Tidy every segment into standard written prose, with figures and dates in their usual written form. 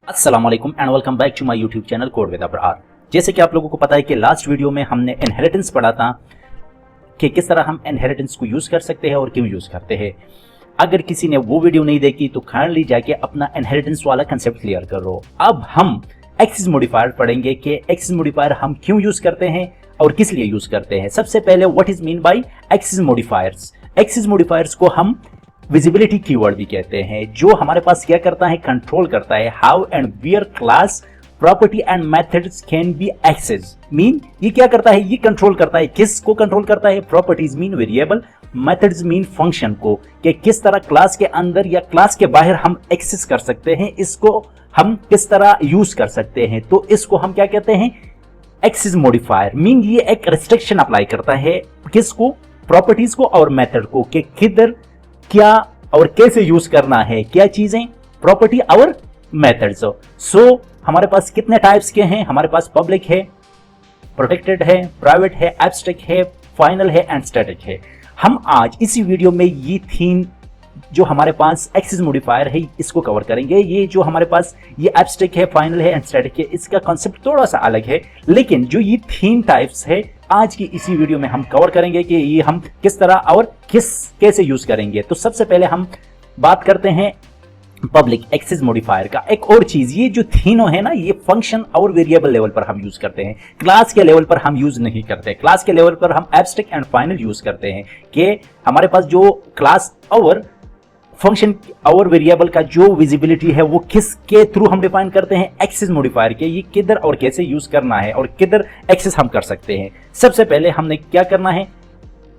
अस्सलाम वालेकुम and welcome back to my YouTube channel code with Abrar. जैसे कि आप लोगों को पता है कि लास्ट वीडियो में हमने इनहेरिटेंस पढ़ा था कि किस तरह हम इनहेरिटेंस को यूज कर सकते हैं और क्यों यूज करते हैं। अगर किसी ने वो वीडियो नहीं देखी तो काइंडली जाके अपना इनहेरिटेंस वाला कंसेप्ट क्लियर करो। अब हम एक्सिस मॉडिफायर पढ़ेंगे कि एक्सिस मॉडिफायर हम क्यों यूज करते हैं और किस लिए यूज करते हैं। सबसे पहले what is mean by Axis modifiers. Axis modifiers को हम विजिबिलिटी कीवर्ड भी कहते हैं, जो हमारे पास क्या करता है, कंट्रोल करता है how and where class property and methods can be access. Mean ये क्या करता है, ये कंट्रोल करता है, किस को कंट्रोल करता है, properties mean variable, methods mean function को, कि किस तरह क्लास के अंदर या क्लास के बाहर हम एक्सेस कर सकते हैं, इसको हम किस तरह यूज कर सकते हैं। तो इसको हम क्या कहते हैं, एक्सिस मॉडिफायर। मीन ये एक रिस्ट्रिक्शन अप्लाई करता है किसको, प्रॉपर्टीज को और मेथड को, कि किधर क्या और कैसे यूज करना है, क्या चीजें, प्रॉपर्टी और मेथड्स। सो हमारे पास कितने टाइप्स के हैं, हमारे पास पब्लिक है, प्रोटेक्टेड है, प्राइवेट है, एब्स्ट्रैक्ट है, फाइनल है एंड स्टैटिक है। हम आज इसी वीडियो में ये थीम जो हमारे पास एक्सिस मॉडिफायर है इसको कवर करेंगे। ये जो हमारे पास ये एब्स्ट्रैक्ट है, फाइनल है एंड स्टैटिक है, इसका कॉन्सेप्ट थोड़ा सा अलग है, लेकिन जो ये थीम टाइप्स है आज की इसी वीडियो में हम कवर करेंगे कि ये हम किस तरह और कैसे यूज करेंगे। तो सबसे पहले हम बात करते हैं पब्लिक एक्सिस मॉडिफायर का। एक और चीज, ये जो तीनों है ना, ये फंक्शन और वेरिएबल लेवल पर हम यूज करते हैं, क्लास के लेवल पर हम यूज नहीं करते। क्लास के लेवल पर हम एब्स्ट्रैक्ट एंड फाइनल यूज करते हैं कि हमारे पास जो क्लास और फंक्शन और वेरिएबल का जो विजिबिलिटी है वो किसके थ्रू हम डिफाइन करते हैं, एक्सिस मॉडिफायर के, ये किधर और कैसे यूज करना है और किधर एक्सेस हम कर सकते हैं। सबसे पहले हमने क्या करना है,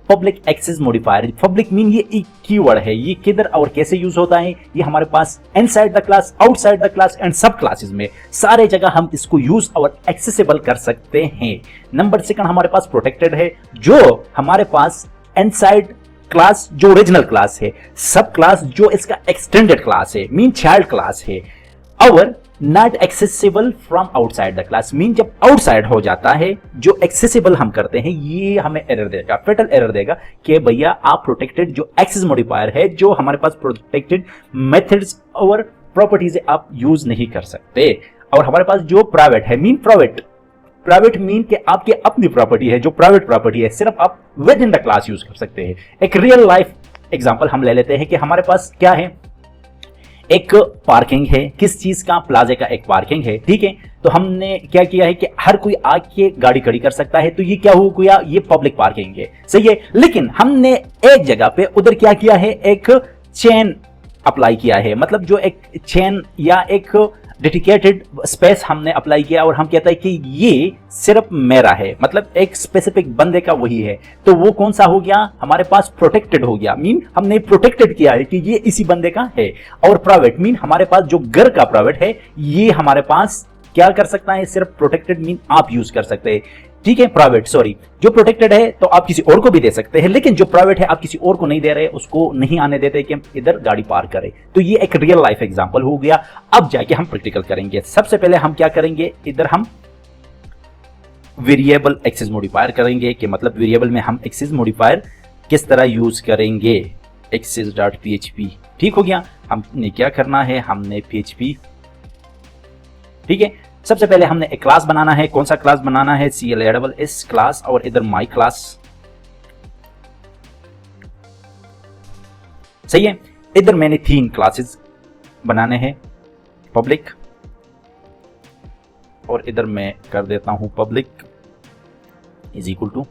public axis modifier. Public mean ये एक कीवर्ड है, ये किधर और कैसे यूज होता है, ये हमारे पास inside the class, outside the class and सब क्लासेस में सारे जगह हम इसको यूज और एक्सेसिबल कर सकते हैं। नंबर सेकंड हमारे पास प्रोटेक्टेड है, जो हमारे पास इनसाइड क्लास जो ओरिजिनल क्लास है, सब क्लास जो इसका एक्सटेंडेड क्लास है, मीन चाइल्ड क्लास है, और not accessible from outside the class. Mean जब आउटसाइड हो जाता है, जो एक्सेसिबल हम करते हैं, ये हमें एरर देगा, फेटल एरर देगा कि भैया आप प्रोटेक्टेड जो एक्सिस मॉडिफायर है, जो हमारे पास प्रोटेक्टेड मेथड्स और प्रॉपर्टीज आप यूज नहीं कर सकते। और हमारे पास जो प्राइवेट है, मीन प्राइवेट मीन के आपकी अपनी प्रॉपर्टी है, जो प्राइवेट प्रॉपर्टी है, सिर्फ आप with in the class use कर सकते हैं। एक रियल लाइफ एग्जांपल हम ले लेते हैं कि हमारे पास क्या है, एक पार्किंग है, किस चीज का, प्लाजा का एक पार्किंग है, ठीक है। तो हमने क्या किया है कि हर कोई आके गाड़ी खड़ी कर सकता है, तो ये क्या हो गया, ये पब्लिक पार्किंग है, सही है। लेकिन हमने एक जगह पे उधर क्या किया है, एक चेन अप्लाई किया है, मतलब जो एक चेन या एक डेडिकेटेड स्पेस हमने अप्लाई किया, और हम कहते हैं कि ये सिर्फ मेरा है, मतलब एक स्पेसिफिक बंदे का वही है। तो वो कौन सा हो गया, हमारे पास प्रोटेक्टेड हो गया। मीन हमने प्रोटेक्टेड किया है कि ये इसी बंदे का है। और प्राइवेट मीन हमारे पास जो घर का प्राइवेट है, ये हमारे पास क्या कर सकता है, सिर्फ प्रोटेक्टेड मीन आप यूज कर सकते हैं, ठीक है। प्राइवेट सॉरी, जो प्रोटेक्टेड है तो आप किसी और को भी दे सकते हैं, लेकिन जो प्राइवेट है आप किसी और को नहीं दे रहे, उसको नहीं आने देते कि हम इधर गाड़ी पार्क करें। तो ये एक रियल लाइफ एग्जांपल हो गया। अब जाके हम प्रैक्टिकल करेंगे। सबसे पहले हम क्या करेंगे, इधर हम वेरिएबल एक्सिस मॉडिफायर करेंगे, कि मतलब वेरिएबल में हम एक्सिस मॉडिफायर किस तरह यूज करेंगे, axis.php, ठीक हो गया। हमने क्या करना है, हमने php, ठीक है। सबसे पहले हमने एक क्लास बनाना है। कौन सा क्लास बनाना है, CLASS क्लास, और इधर माई क्लास, सही है। इधर मैंने 3 क्लासेस बनाने हैं, पब्लिक, और इधर मैं कर देता हूं public is equal to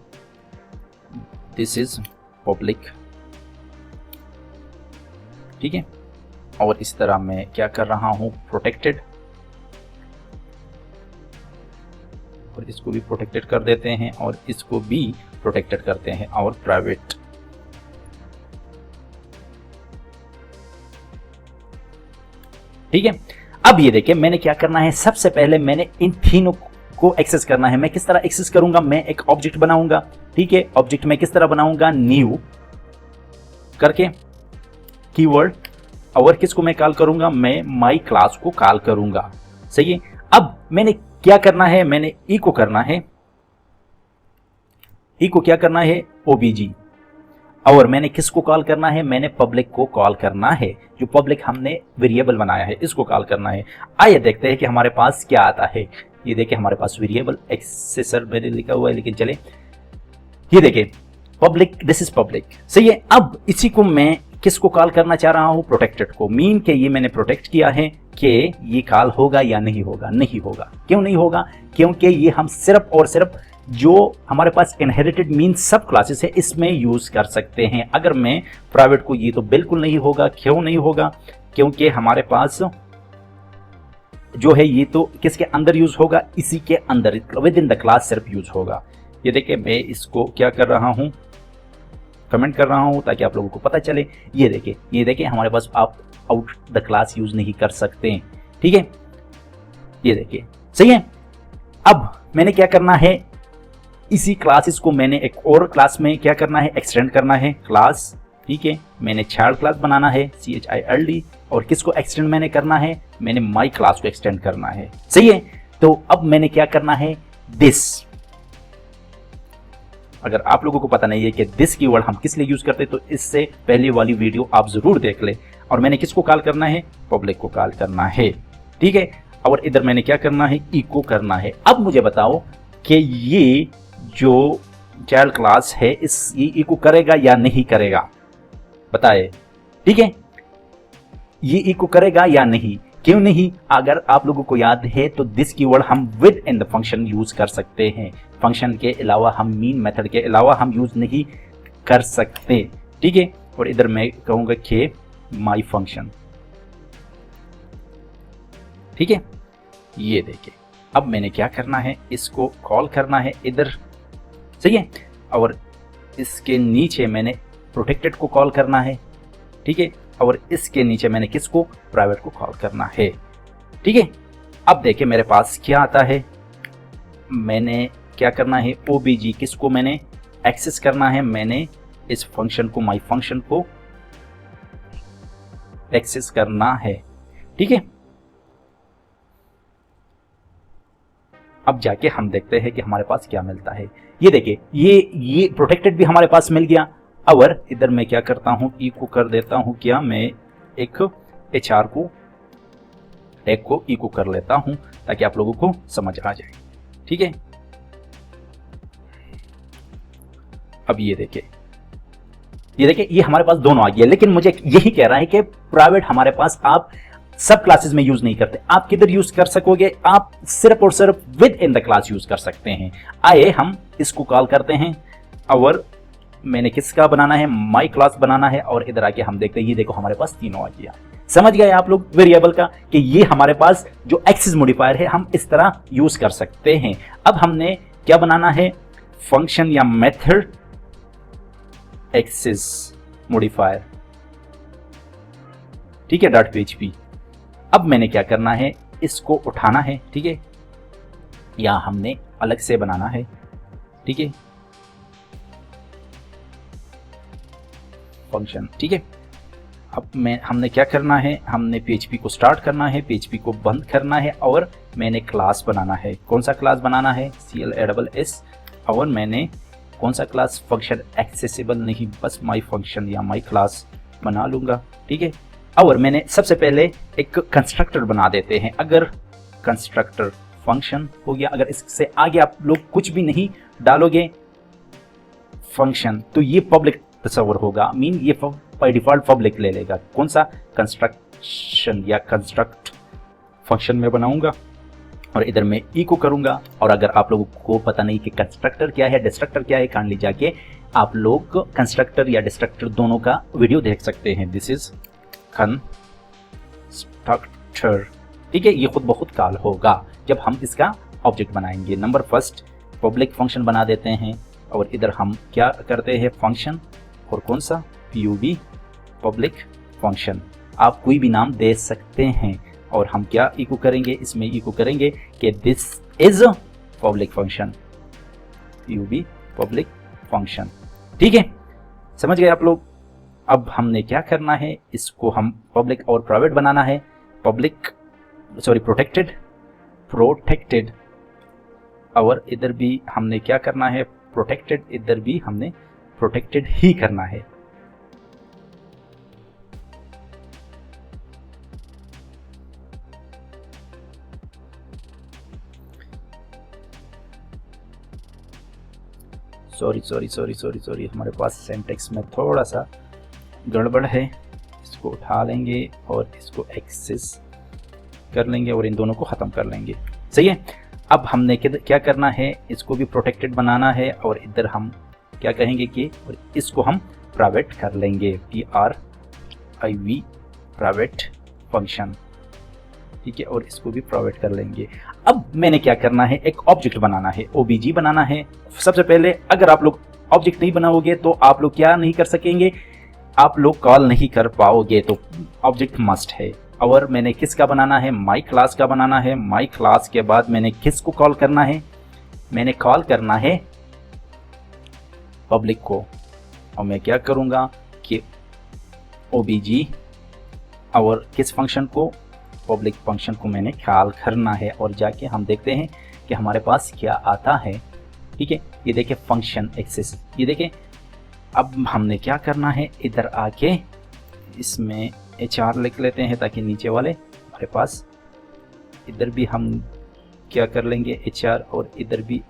this is public, ठीक है। और इस तरह मैं क्या कर रहा हूं, प्रोटेक्टेड, और इसको भी प्रोटेक्टेड कर देते हैं, और इसको भी प्रोटेक्टेड करते हैं, और प्राइवेट, ठीक है। अब ये देखिए मैंने क्या करना है, सबसे पहले मैंने इन तीनों को एक्सेस करना है। मैं किस तरह एक्सेस करूंगा, मैं एक ऑब्जेक्ट बनाऊंगा, ठीक है। ऑब्जेक्ट में किस तरह बनाऊंगा, न्यू करके कीवर्ड, और किसको मैं कॉल करूंगा, मैं माई क्लास को कॉल करूंगा, सही है। अब मैंने क्या करना है, मैंने इको करना है, इको क्या करना है, ओबीजी, और मैंने किसको कॉल करना है, मैंने पब्लिक को कॉल करना है, जो पब्लिक हमने वेरिएबल बनाया है इसको कॉल करना है। आइए देखते हैं कि हमारे पास क्या आता है। ये देखिए हमारे पास वेरिएबल एक्सेसर मैंने लिखा हुआ है, लेकिन चले ये देखिए पब्लिक, दिस इज पब्लिक, सही है। अब इसी को मैं किसको कॉल करना चाह रहा हूं, प्रोटेक्टेड को। मीन के ये मैंने प्रोटेक्ट किया है कि ये कॉल होगा या नहीं होगा। नहीं होगा, क्यों नहीं होगा, क्योंकि ये हम सिर्फ और सिर्फ जो हमारे पास इनहेरिटेड मीन सब क्लासेस है इसमें यूज कर सकते हैं। अगर मैं प्राइवेट को, ये तो बिल्कुल नहीं होगा। क्यों नहीं होगा, क्योंकि हमारे पास जो है ये तो किसके अंदर यूज होगा, इसी के अंदर विद इन द क्लास सिर्फ यूज होगा। ये देखिए मैं इसको क्या कर रहा हूं, कमेंट कर रहा हूं ताकि आप लोगों को पता चले। ये देखिए हमारे पास आप आउट द क्लास यूज नहीं कर सकते, ठीक है। ये देखिए सही है। अब मैंने क्या करना है, इसी क्लासेस को मैंने एक और क्लास में क्या करना है, एक्सटेंड करना है क्लास, ठीक है। मैंने चाइल्ड क्लास बनाना है CHILD, और किसको एक्सटेंड मैंने करना है, मैंने माई क्लास को एक्सटेंड करना है, सही है। तो अब मैंने क्या करना है, दिस। अगर आप लोगों को पता नहीं है कि दिस कीवर्ड हम किस लिए यूज करते हैं तो इससे पहले वाली वीडियो आप जरूर देख ले। और मैंने किसको कॉल करना है, पब्लिक को कॉल करना है, ठीक है। और इधर मैंने क्या करना है, इको करना है। अब मुझे बताओ कि ये जो चाइल्ड क्लास है ये इको करेगा या नहीं करेगा, बताए, ठीक है। ये इको करेगा या नहीं, क्यों नहीं, अगर आप लोगों को याद है तो दिस कीवर्ड हम with in the function use कर सकते हैं। फंक्शन के अलावा हम मीन मेथड के अलावा हम यूज नहीं कर सकते, ठीक है। और इधर मैं कहूंगा कि माई फंक्शन, ठीक है। ये देखिए अब मैंने क्या करना है, इसको कॉल करना है इधर, सही है। और इसके नीचे मैंने प्रोटेक्टेड को कॉल करना है, ठीक है। और इसके नीचे मैंने किसको, प्राइवेट को कॉल करना है, ठीक है। अब देखिए मेरे पास क्या आता है, मैंने क्या करना है, OBG किसको मैंने एक्सेस करना है, मैंने इस फंक्शन को, माई फंक्शन को एक्सेस करना है, ठीक है। अब जाके हम देखते हैं कि हमारे पास क्या मिलता है। ये देखिए ये प्रोटेक्टेड भी हमारे पास मिल गया। और इधर मैं क्या करता हूं, इको कर देता हूं, क्या मैं एक HR को टैग को इको कर लेता हूं ताकि आप लोगों को समझ आ जाए, ठीक है। अब ये देखिए ये हमारे पास दोनों आ गया, लेकिन मुझे यही कह रहा है कि प्राइवेट हमारे पास आप सब क्लासेस में यूज नहीं करते। आप किधर यूज कर सकोगे, आप सिर्फ और सिर्फ with in the class use कर सकते हैं। आइए हम इसको कॉल करते हैं, और मैंने किसका बनाना है, माई क्लास बनाना है। और इधर आके हम देखते हैं, ये देखो हमारे पास तीनों आ गया। समझ गए आप लोग वेरिएबल का कि ये हमारे पास जो एक्सेस मॉडिफायर है हम इस तरह यूज कर सकते हैं। अब हमने क्या बनाना है, फंक्शन या मेथड एक्सेस मॉडिफायर, ठीक है, .php। अब मैंने क्या करना है, इसको उठाना है, ठीक है, या हमने अलग से बनाना है, ठीक है, फंक्शन, ठीक है। अब हमने क्या करना है, हमने PHP को स्टार्ट करना है, PHP को बंद करना है, और मैंने क्लास बनाना है। कौन सा क्लास बनाना है, CLASS। और मैंने कौन सा क्लास, फंक्शन एक्सेसिबल नहीं, बस माई फंक्शन या माई क्लास बना लूंगा, ठीक है। और मैंने सबसे पहले एक कंस्ट्रक्टर बना देते हैं। अगर कंस्ट्रक्टर फंक्शन हो गया, अगर इससे आगे आप लोग कुछ भी नहीं डालोगे फंक्शन, तो ये पब्लिक तस्वर होगा, मीन ये बाय डिफॉल्ट पब्लिक ले लेगा। कौन सा, कंस्ट्रक्शन या कंस्ट्रक्ट फंक्शन में बनाऊंगा, और इधर मैं इको करूंगा। और अगर आप लोगों को पता नहीं कि कंस्ट्रक्टर क्या है, डिस्ट्रक्टर क्या है, काइंडली जाके आप लोग कंस्ट्रक्टर या डिस्ट्रक्टर दोनों का वीडियो देख सकते हैं। दिस इज कंस्ट्रक्टर, ठीक है। ये खुद बहुत काल होगा जब हम इसका ऑब्जेक्ट बनाएंगे। नंबर फर्स्ट पब्लिक फंक्शन बना देते हैं, और इधर हम क्या करते हैं, फंक्शन, और कौन सा, PUB पब्लिक फंक्शन। आप कोई भी नाम दे सकते हैं। और हम क्या इको करेंगे, इसमें इको करेंगे कि this is public function, PUB public function, ठीक है। समझ गए आप लोग। अब हमने क्या करना है, इसको हम पब्लिक और प्राइवेट बनाना है। प्रोटेक्टेड, और इधर भी हमने क्या करना है, प्रोटेक्टेड, इधर भी हमने प्रोटेक्टेड ही करना है, सॉरी हमारे पास सिंटैक्स में थोड़ा सा गड़बड़ है। इसको उठा लेंगे और इसको एक्सेस कर लेंगे और इन दोनों को ख़त्म कर लेंगे। सही है। अब हमने क्या करना है, इसको भी प्रोटेक्टेड बनाना है और इधर हम क्या कहेंगे कि और इसको हम प्राइवेट कर लेंगे, PRIV प्राइवेट फंक्शन। ठीक है, और इसको भी प्राइवेट कर लेंगे। अब मैंने क्या करना है, एक ऑब्जेक्ट बनाना है, OBJ बनाना है। सबसे पहले अगर आप लोग ऑब्जेक्ट नहीं बनाओगे तो आप लोग क्या नहीं कर सकेंगे, आप लोग कॉल नहीं कर पाओगे, तो ऑब्जेक्ट मस्ट है। और मैंने किसका बनाना है, माई क्लास का बनाना है। माई क्लास के बाद मैंने किसको कॉल करना है, मैंने कॉल करना है पब्लिक को। और मैं क्या करूँगा कि OBJ और किस फंक्शन को, पब्लिक फंक्शन को मैंने कॉल करना है। और जाके हम देखते हैं कि हमारे पास क्या आता है। ठीक है, ये देखें फंक्शन एक्सेस, ये देखें। अब हमने क्या करना है, इधर आके इसमें HR लिख लेते हैं ताकि नीचे वाले हमारे पास, इधर भी हम क्या कर लेंगे HR और इधर भी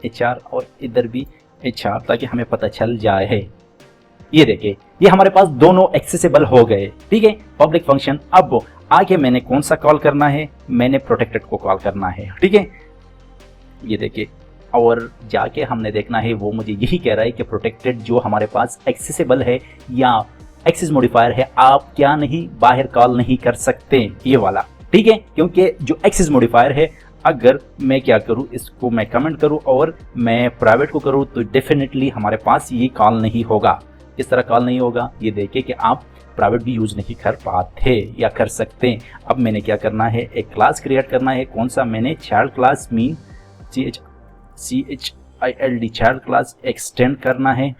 HR और इधर भी HR, ताकि हमें पता चल जाए। ये देखिए, ये हमारे पास दोनों एक्सेसिबल हो गए। ठीक है, पब्लिक फंक्शन। अब आगे मैंने कौन सा कॉल करना है, मैंने प्रोटेक्टेड को कॉल करना है। ठीक है, ये देखिए, और जाके हमने देखना है, वो मुझे यही कह रहा है कि प्रोटेक्टेड जो हमारे पास एक्सेसिबल है या एक्सेस मॉडिफायर है, आप क्या नहीं बाहर कॉल नहीं कर सकते, ये वाला। ठीक है, क्योंकि जो एक्सेस मॉडिफायर है, अगर मैं क्या करूं, इसको मैं कमेंट करूं और मैं प्राइवेट को करूं तो डेफिनेटली हमारे पास ये कॉल नहीं होगा। इस तरह कॉल नहीं होगा। ये देखिए कि आप प्राइवेट भी यूज नहीं कर पाते या कर सकते। अब मैंने क्या करना है, एक क्लास क्रिएट करना है। कौन सा, मैंने child class mean CHILD child class extend करना है।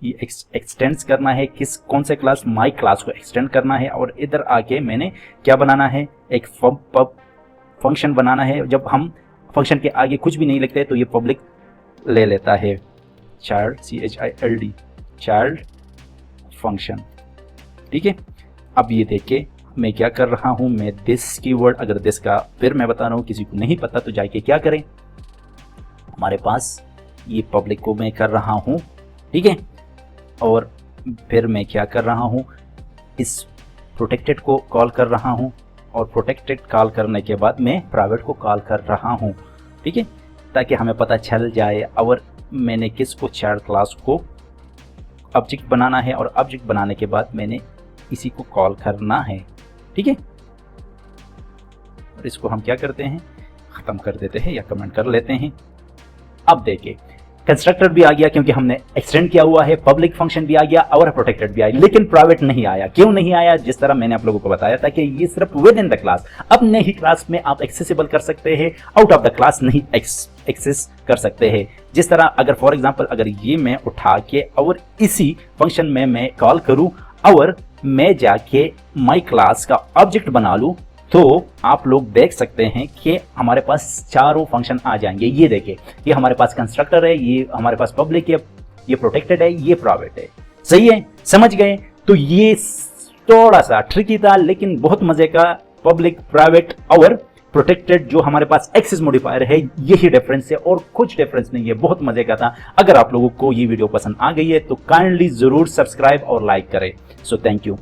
ये एक्सटेंड करना है किस, कौन से क्लास, माई क्लास को एक्सटेंड करना है। और इधर आके मैंने क्या बनाना है, एक फंक्शन बनाना है। जब हम फंक्शन के आगे कुछ भी नहीं लिखते तो ये पब्लिक ले लेता है, चाइल्ड CHILD चाइल्ड फंक्शन। ठीक है, अब ये देखिए मैं क्या कर रहा हूं, मैं दिस कीवर्ड, अगर दिस का फिर मैं बता रहा हूं, किसी को नहीं पता तो जाके क्या करें, हमारे पास ये पब्लिक को मैं कर रहा हूं। ठीक है, और फिर मैं क्या कर रहा हूं, इस प्रोटेक्टेड को कॉल कर रहा हूं और प्रोटेक्टेड कॉल करने के बाद मैं प्राइवेट को कॉल कर रहा हूं। ठीक है, ताकि हमें पता चल जाए। और मैंने किसको, चाइल्ड क्लास को ऑब्जेक्ट बनाना है और ऑब्जेक्ट बनाने के बाद मैंने इसी को कॉल करना है। ठीक है, और इसको हम क्या करते हैं, ख़त्म कर देते हैं या कमेंट कर लेते हैं। अब देखिए कंस्ट्रक्टर भी आ गया क्योंकि हमने एक्सटेंड किया हुआ है, पब्लिक फंक्शन भी आ गया और प्रोटेक्टेड भी आया, लेकिन प्राइवेट नहीं आया। क्यों नहीं आया, जिस तरह मैंने आप लोगों को बताया था कि ये सिर्फ विद इन द क्लास, अपने ही क्लास में आप एक्सेसिबल कर सकते हैं, आउट ऑफ द क्लास नहीं एक्सेस कर सकते हैं। जिस तरह अगर फॉर एग्जांपल अगर ये मैं उठा के और इसी फंक्शन में मैं कॉल करूं और मैं जाके माई क्लास का ऑब्जेक्ट बना लूं, तो आप लोग देख सकते हैं कि हमारे पास चारों फंक्शन आ जाएंगे। ये देखिए, ये हमारे पास कंस्ट्रक्टर है, ये हमारे पास पब्लिक है, ये प्रोटेक्टेड है, ये प्राइवेट है। सही है, समझ गए। तो ये थोड़ा सा ट्रिकी था लेकिन बहुत मजे का। पब्लिक, प्राइवेट और प्रोटेक्टेड जो हमारे पास एक्सेस मॉडिफायर है, यही डिफरेंस है और कुछ डिफरेंस नहीं है। बहुत मजे का था। अगर आप लोगों को ये वीडियो पसंद आ गई है तो काइंडली जरूर सब्सक्राइब और लाइक करें। So thank you.